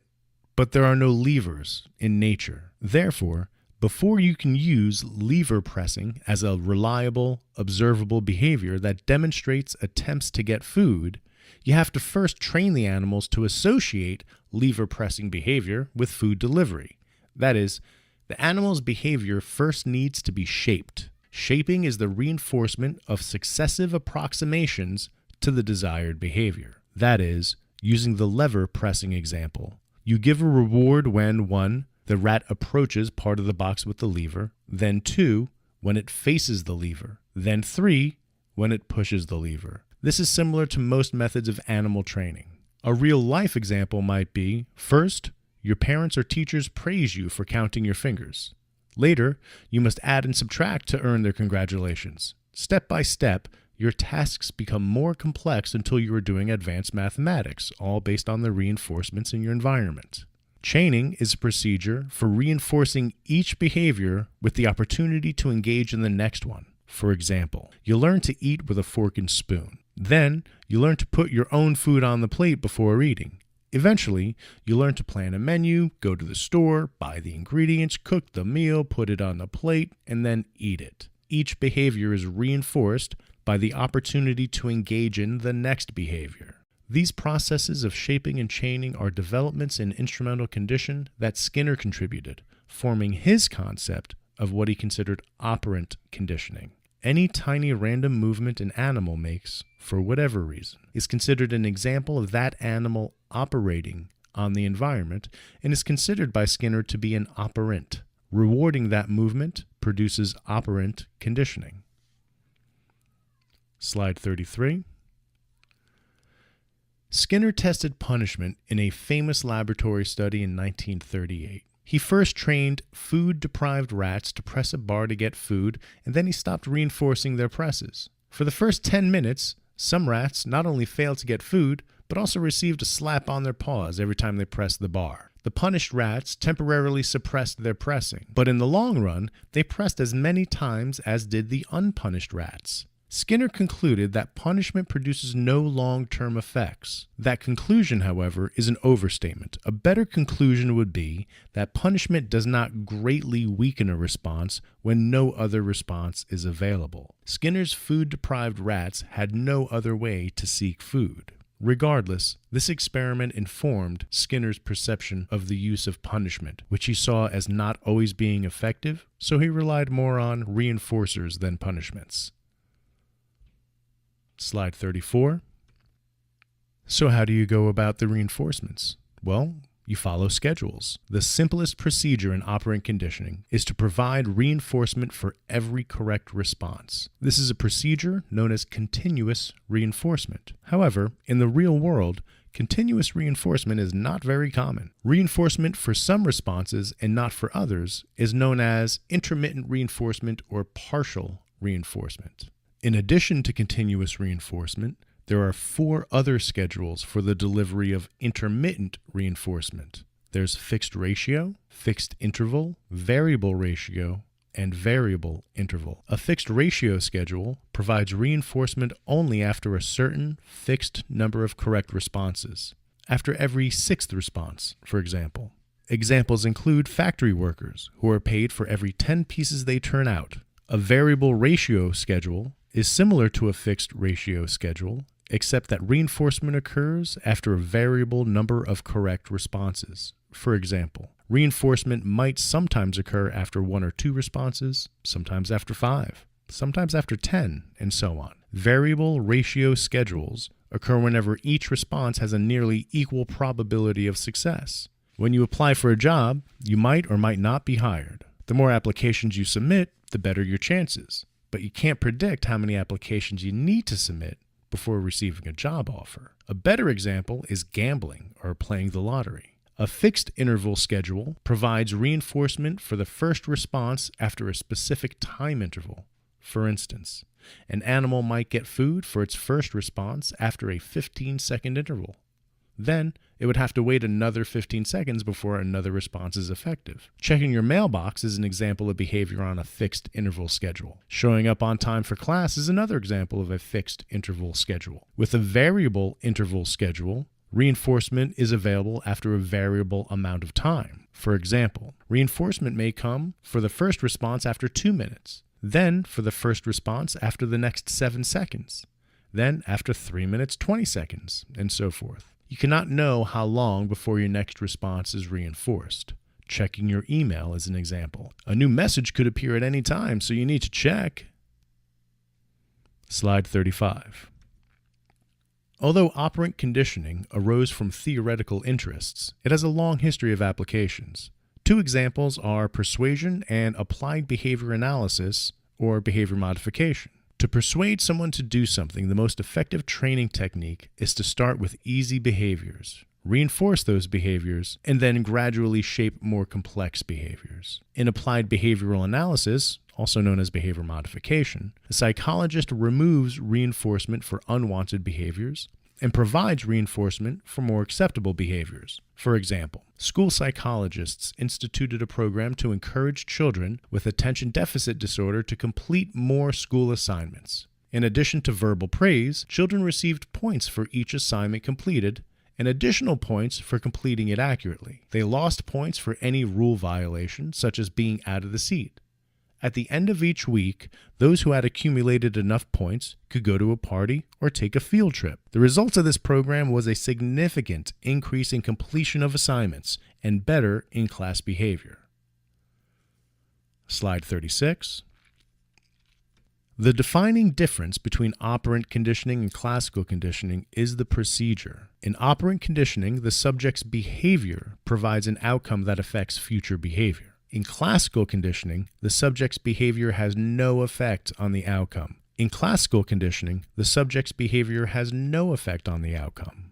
but there are no levers in nature. Therefore, before you can use lever pressing as a reliable, observable behavior that demonstrates attempts to get food, you have to first train the animals to associate lever pressing behavior with food delivery. That is, the animal's behavior first needs to be shaped. Shaping is the reinforcement of successive approximations to the desired behavior. That is, using the lever pressing example. You give a reward when 1. The rat approaches part of the box with the lever, then 2. When it faces the lever, then 3. When it pushes the lever. This is similar to most methods of animal training. A real-life example might be, first, your parents or teachers praise you for counting your fingers. Later, you must add and subtract to earn their congratulations. Step by step, your tasks become more complex until you are doing advanced mathematics, all based on the reinforcements in your environment. Chaining is a procedure for reinforcing each behavior with the opportunity to engage in the next one. For example, you learn to eat with a fork and spoon. Then, you learn to put your own food on the plate before eating. Eventually, you learn to plan a menu, go to the store, buy the ingredients, cook the meal, put it on the plate, and then eat it. Each behavior is reinforced by the opportunity to engage in the next behavior. These processes of shaping and chaining are developments in instrumental condition that Skinner contributed, forming his concept of what he considered operant conditioning. Any tiny random movement an animal makes, for whatever reason, is considered an example of that animal operating on the environment and is considered by Skinner to be an operant. Rewarding that movement produces operant conditioning. Slide 33. Skinner tested punishment in a famous laboratory study in 1938. He first trained food-deprived rats to press a bar to get food, and then he stopped reinforcing their presses. For the first 10 minutes, some rats not only failed to get food, but also received a slap on their paws every time they pressed the bar. The punished rats temporarily suppressed their pressing, but in the long run, they pressed as many times as did the unpunished rats. Skinner concluded that punishment produces no long-term effects. That conclusion, however, is an overstatement. A better conclusion would be that punishment does not greatly weaken a response when no other response is available. Skinner's food-deprived rats had no other way to seek food. Regardless, this experiment informed Skinner's perception of the use of punishment, which he saw as not always being effective, so he relied more on reinforcers than punishments. Slide 34. So how do you go about the reinforcements? Well, you follow schedules. The simplest procedure in operant conditioning is to provide reinforcement for every correct response. This is a procedure known as continuous reinforcement. However, in the real world, continuous reinforcement is not very common. Reinforcement for some responses and not for others is known as intermittent reinforcement or partial reinforcement. In addition to continuous reinforcement, there are 4 other schedules for the delivery of intermittent reinforcement. There's fixed ratio, fixed interval, variable ratio, and variable interval. A fixed ratio schedule provides reinforcement only after a certain fixed number of correct responses, after every 6th response, for example. Examples include factory workers, who are paid for every 10 pieces they turn out. A variable ratio schedule is similar to a fixed ratio schedule, except that reinforcement occurs after a variable number of correct responses. For example, reinforcement might sometimes occur after 1 or 2 responses, sometimes after 5, sometimes after 10, and so on. Variable ratio schedules occur whenever each response has a nearly equal probability of success. When you apply for a job, you might or might not be hired. The more applications you submit, the better your chances. But you can't predict how many applications you need to submit before receiving a job offer. A better example is gambling or playing the lottery. A fixed interval schedule provides reinforcement for the first response after a specific time interval. For instance, an animal might get food for its first response after a 15-second interval. Then, it would have to wait another 15 seconds before another response is effective. Checking your mailbox is an example of behavior on a fixed interval schedule. Showing up on time for class is another example of a fixed interval schedule. With a variable interval schedule, reinforcement is available after a variable amount of time. For example, reinforcement may come for the first response after 2 minutes, then for the first response after the next 7 seconds, then after 3 minutes 20 seconds, and so forth. You cannot know how long before your next response is reinforced. Checking your email is an example. A new message could appear at any time, so you need to check. Slide 35. Although operant conditioning arose from theoretical interests, it has a long history of applications. 2 examples are persuasion and applied behavior analysis, or behavior modification. To persuade someone to do something, the most effective training technique is to start with easy behaviors, reinforce those behaviors, and then gradually shape more complex behaviors. In applied behavioral analysis, also known as behavior modification, a psychologist removes reinforcement for unwanted behaviors and provides reinforcement for more acceptable behaviors. For example, school psychologists instituted a program to encourage children with attention deficit disorder to complete more school assignments. In addition to verbal praise, children received points for each assignment completed and additional points for completing it accurately. They lost points for any rule violation, such as being out of the seat. At the end of each week, those who had accumulated enough points could go to a party or take a field trip. The results of this program was a significant increase in completion of assignments and better in-class behavior. Slide 36. The defining difference between operant conditioning and classical conditioning is the procedure. In operant conditioning, the subject's behavior provides an outcome that affects future behavior. In classical conditioning, the subject's behavior has no effect on the outcome. In classical conditioning, the subject's behavior has no effect on the outcome.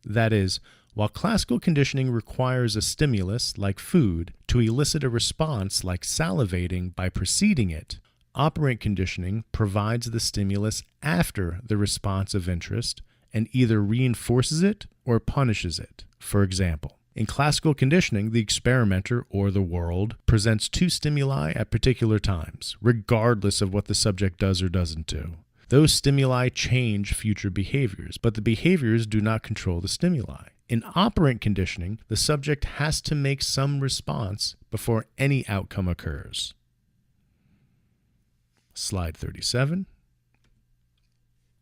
That is, while classical conditioning requires a stimulus, like food, to elicit a response like salivating by preceding it, operant conditioning provides the stimulus after the response of interest and either reinforces it or punishes it. For example, in classical conditioning, the experimenter, or the world, presents 2 stimuli at particular times, regardless of what the subject does or doesn't do. Those stimuli change future behaviors, but the behaviors do not control the stimuli. In operant conditioning, the subject has to make some response before any outcome occurs. Slide 37.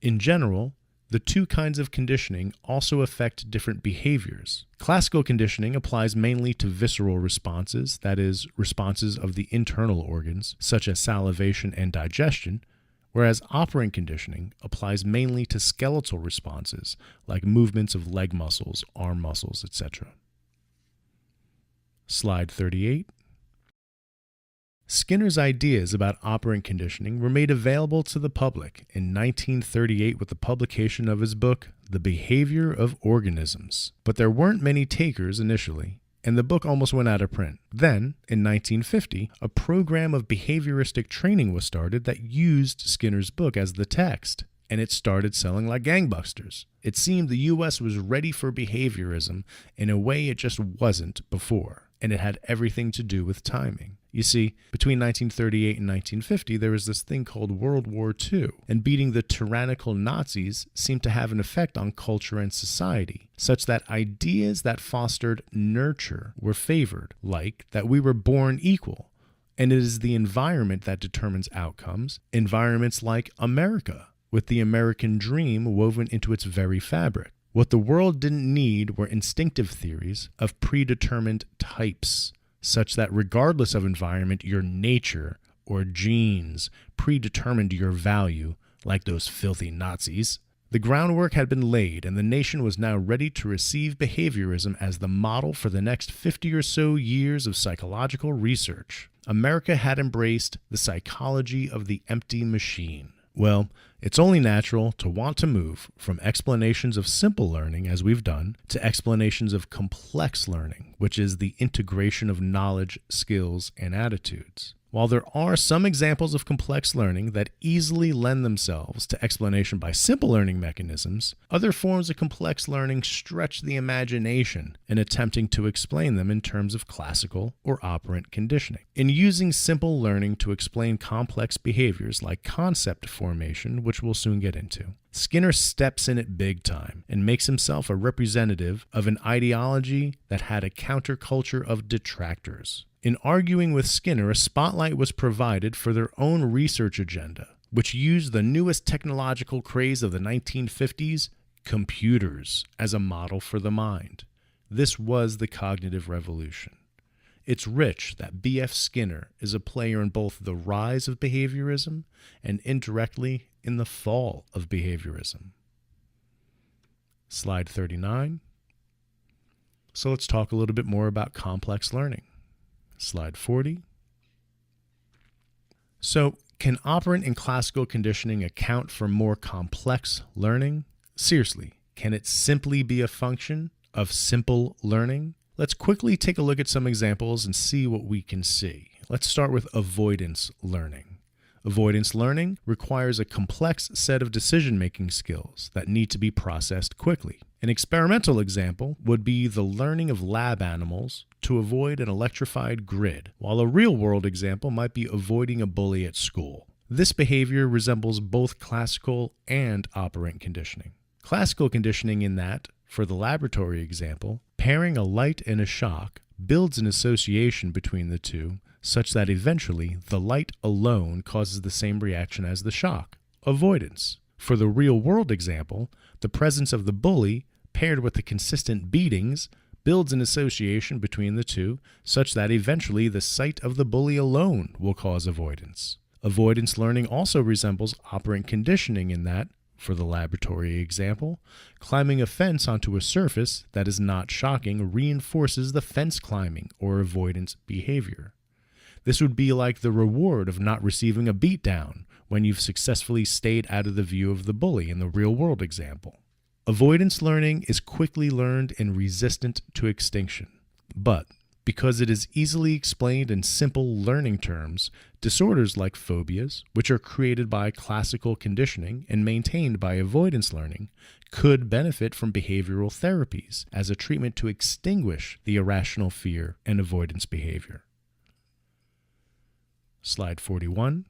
In general, the two kinds of conditioning also affect different behaviors. Classical conditioning applies mainly to visceral responses, that is, responses of the internal organs, such as salivation and digestion, whereas operant conditioning applies mainly to skeletal responses, like movements of leg muscles, arm muscles, etc. Slide 38. Skinner's ideas about operant conditioning were made available to the public in 1938 with the publication of his book, The Behavior of Organisms. But there weren't many takers initially, and the book almost went out of print. Then, in 1950, a program of behavioristic training was started that used Skinner's book as the text, and it started selling like gangbusters. It seemed the U.S. was ready for behaviorism in a way it just wasn't before, and it had everything to do with timing. You see, between 1938 and 1950, there was this thing called World War II, and beating the tyrannical Nazis seemed to have an effect on culture and society, such that ideas that fostered nurture were favored, like that we were born equal, and it is the environment that determines outcomes, environments like America, with the American dream woven into its very fabric. What the world didn't need were instinctive theories of predetermined types, such that regardless of environment, your nature or genes predetermined your value, like those filthy Nazis. The groundwork had been laid, and the nation was now ready to receive behaviorism as the model for the next 50 or so years of psychological research. America had embraced the psychology of the empty machine. Well, it's only natural to want to move from explanations of simple learning, as we've done, to explanations of complex learning, which is the integration of knowledge, skills, and attitudes. While there are some examples of complex learning that easily lend themselves to explanation by simple learning mechanisms, other forms of complex learning stretch the imagination in attempting to explain them in terms of classical or operant conditioning. In using simple learning to explain complex behaviors like concept formation, which we'll soon get into, Skinner steps in it big time and makes himself a representative of an ideology that had a counterculture of detractors. In arguing with Skinner, a spotlight was provided for their own research agenda, which used the newest technological craze of the 1950s, computers, as a model for the mind. This was the cognitive revolution. It's rich that B.F. Skinner is a player in both the rise of behaviorism and indirectly in the fall of behaviorism. Slide 39. So let's talk a little bit more about complex learning. Slide 40. So, can operant and classical conditioning account for more complex learning? Seriously, can it simply be a function of simple learning? Let's quickly take a look at some examples and see what we can see. Let's start with avoidance learning. Avoidance learning requires a complex set of decision-making skills that need to be processed quickly. An experimental example would be the learning of lab animals to avoid an electrified grid, while a real-world example might be avoiding a bully at school. This behavior resembles both classical and operant conditioning. Classical conditioning in that, for the laboratory example, pairing a light and a shock builds an association between the two such that eventually the light alone causes the same reaction as the shock. Avoidance. For the real-world example, the presence of the bully paired with the consistent beatings builds an association between the two such that eventually the sight of the bully alone will cause avoidance. Avoidance learning also resembles operant conditioning in that, for the laboratory example, climbing a fence onto a surface that is not shocking reinforces the fence climbing or avoidance behavior. This would be like the reward of not receiving a beatdown when you've successfully stayed out of the view of the bully in the real-world example. Avoidance learning is quickly learned and resistant to extinction, but because it is easily explained in simple learning terms, disorders like phobias, which are created by classical conditioning and maintained by avoidance learning, could benefit from behavioral therapies as a treatment to extinguish the irrational fear and avoidance behavior. Slide 41.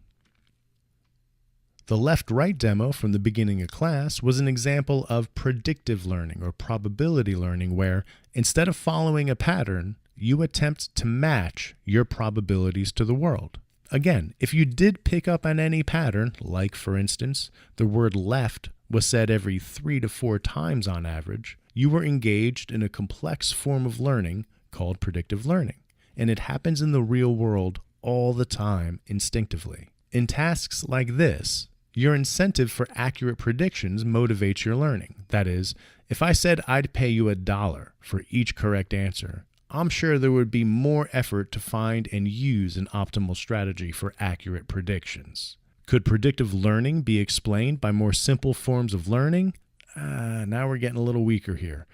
The left-right demo from the beginning of class was an example of predictive learning or probability learning where, instead of following a pattern, you attempt to match your probabilities to the world. Again, if you did pick up on any pattern, like for instance, the word left was said every 3 to 4 times on average, you were engaged in a complex form of learning called predictive learning. And it happens in the real world all the time instinctively. In tasks like this, your incentive for accurate predictions motivates your learning. That is, if I said I'd pay you $1 for each correct answer, I'm sure there would be more effort to find and use an optimal strategy for accurate predictions. Could predictive learning be explained by more simple forms of learning? Now we're getting a little weaker here.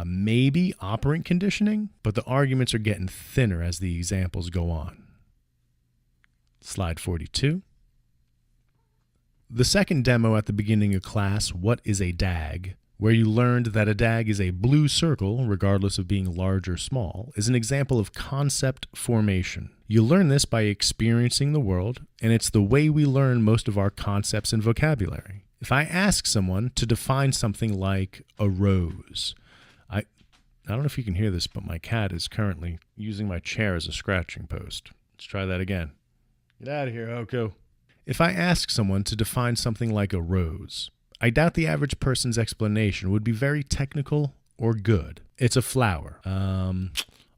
Maybe operant conditioning, but the arguments are getting thinner as the examples go on. Slide 42. The second demo at the beginning of class, What is a DAG?, where you learned that a DAG is a blue circle, regardless of being large or small, is an example of concept formation. You learn this by experiencing the world, and it's the way we learn most of our concepts and vocabulary. If I ask someone to define something like a rose, I don't know if you can hear this, but my cat is currently using my chair as a scratching post. Let's try that again. Get out of here, Oko. If I ask someone to define something like a rose, I doubt the average person's explanation would be very technical or good. It's a flower.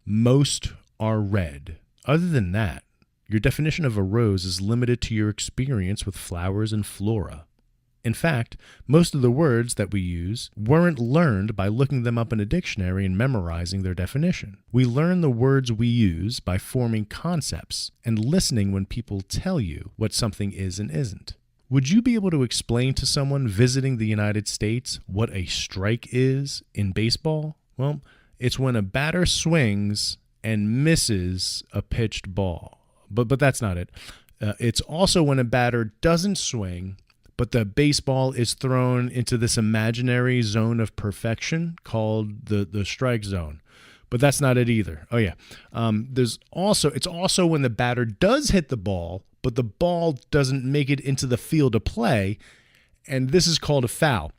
Most are red. Other than that, your definition of a rose is limited to your experience with flowers and flora. In fact, most of the words that we use weren't learned by looking them up in a dictionary and memorizing their definition. We learn the words we use by forming concepts and listening when people tell you what something is and isn't. Would you be able to explain to someone visiting the United States what a strike is in baseball? Well, it's when a batter swings and misses a pitched ball. But that's not it. It's also when a batter doesn't swing, but the baseball is thrown into this imaginary zone of perfection called the strike zone. But that's not it either. Oh yeah. It's also when the batter does hit the ball, but the ball doesn't make it into the field of play, and this is called a foul.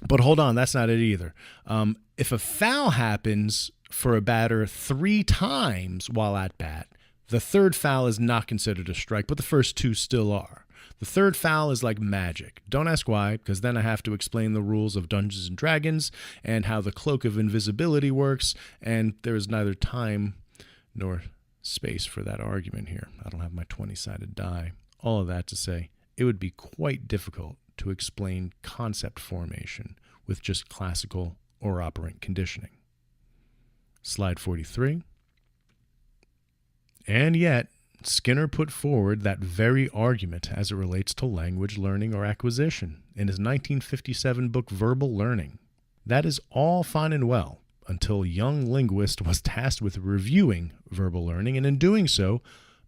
But hold on, that's not it either. If a foul happens for a batter 3 times while at bat, the third foul is not considered a strike, but the first 2 still are. The third foul is like magic. Don't ask why, because then I have to explain the rules of Dungeons & Dragons and how the cloak of invisibility works, and there is neither time nor space for that argument here. I don't have my 20-sided die. All of that to say, it would be quite difficult to explain concept formation with just classical or operant conditioning. Slide 43. And yet, Skinner put forward that very argument as it relates to language learning or acquisition in his 1957 book Verbal Learning. That is all fine and well, until young linguist was tasked with reviewing verbal learning, and in doing so,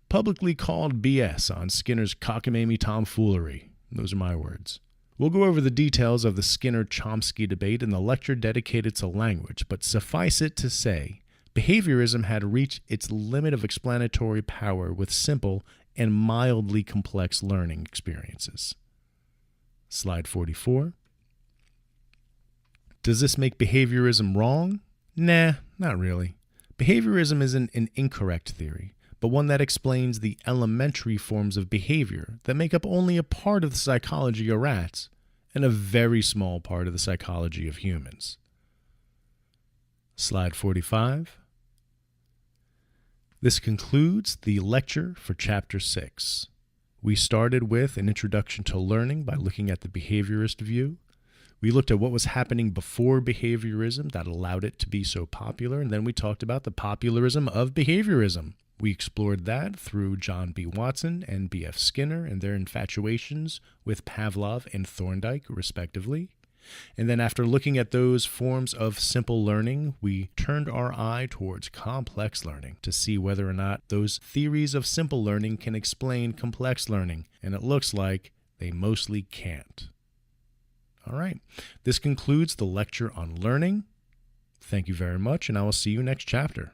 publicly called BS on Skinner's cockamamie tomfoolery. Those are my words. We'll go over the details of the Skinner-Chomsky debate in the lecture dedicated to language, but suffice it to say, behaviorism had reached its limit of explanatory power with simple and mildly complex learning experiences. Slide 44. Does this make behaviorism wrong? Nah, not really. Behaviorism isn't an incorrect theory, but one that explains the elementary forms of behavior that make up only a part of the psychology of rats and a very small part of the psychology of humans. Slide 45. This concludes the lecture for Chapter 6. We started with an introduction to learning by looking at the behaviorist view. We looked at what was happening before behaviorism that allowed it to be so popular, and then we talked about the popularism of behaviorism. We explored that through John B. Watson and B.F. Skinner and their infatuations with Pavlov and Thorndike, respectively. And then after looking at those forms of simple learning, we turned our eye towards complex learning to see whether or not those theories of simple learning can explain complex learning, and it looks like they mostly can't. All right, this concludes the lecture on learning. Thank you very much, and I will see you next chapter.